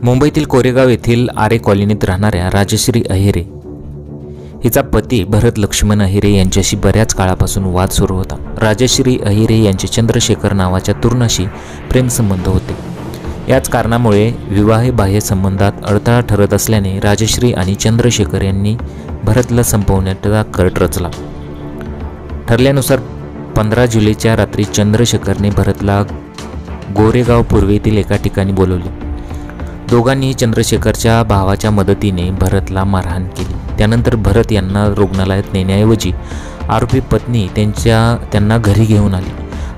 मुंबईतील कोरेगाव येथील आरे कॉलनीत राहणाऱ्या राजश्री अहिरे हिचा पती भरत लक्ष्मण अहिरे यांच्याशी बऱ्याच काळापासून वाद सुरू होता। राजश्री अहिरे यांचे चंद्रशेखर नावाच्या तरुणाशी प्रेमसंबंध होते। याच कारणामुळे विवाहबाह्य संबंधात अडथळा ठरत असल्याने राजश्री आणि चंद्रशेखर यांनी भरतला संपवण्याचा कट रचला। ठरल्यानुसार 15 जुलैच्या रात्री चंद्रशेखरने भरतला गोरेगाव पूर्वेतील एका ठिकाणी बोलवले। दोघांनी चंद्रशेखरच्या भावाच्या मदतीने भरतला मारहाण केली। त्यानंतर भरत यांना रुग्णालयात नेण्याऐवजी आरोपी पत्नी त्यांना घरी घेऊन आली।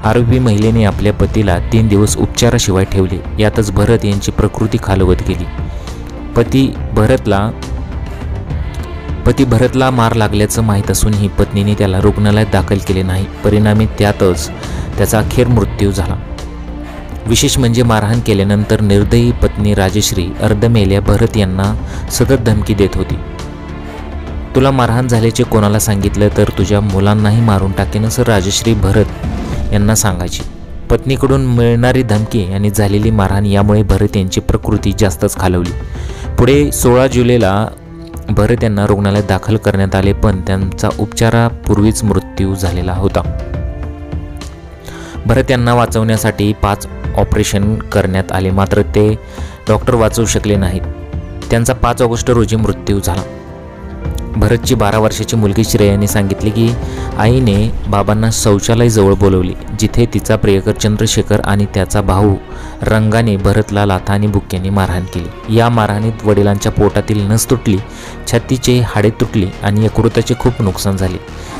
आरोपी महिलेने आपल्या पतीला 3 दिवस उपचाराशिवाय ठेवले। यातच भरत यांची प्रकृती खालवत गेली। पती भरतला मार लागल्याचं माहीत असूनही पत्नीने त्याला रुग्णालयात दाखल केले नाही। परिणामी त्यातच त्याचा अखेर मृत्यू झाला। विशेष म्हणजे मारहाण केल्यानंतर निर्दयी पत्नी राजश्री अर्धमेल्या भरत यांना सतत धमकी देत होती। तुला मारहाण झाल्याचे कोणाला सांगितलं तर तुझ्या मुलांनाही मारून टाकेन असं राजश्री भरत यांना सांगायची। पत्नीकडून मिळणारी धमकी आणि झालेली मारहाण यामुळे भरत यांची प्रकृती जास्तच खालवली। पुढे 16 जुलैला भरत यांना रुग्णालयात दाखल करण्यात आले, पण त्यांचा उपचारापूर्वीच मृत्यू झालेला होता। भरत यांना वाचवण्यासाठी 5 ऑपरेशन करण्यात आले, मात्र ते डॉक्टर वाचवू शकले नाहीत। त्यांचा 5 ऑगस्ट रोजी मृत्यू झाला। भरतची 12 वर्षाची मुलगी श्रेयाने सांगितले की आईने बाबांना शौचालयाजवळ बोलवले, जिथे तिचा प्रियकर चंद्रशेखर आणि त्याचा भाऊ रंगाने भरतला लाथा आणि बुक्क्याने मारहाण केली। या मारहाणीत वडिलांच्या पोटातील नस तुटली, छातीचे हाडे तुटली आणि यकृताचे खूप नुकसान झाले।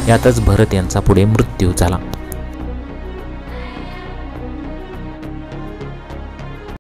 यातच भरत यांचा पुढे मृत्यू झाला।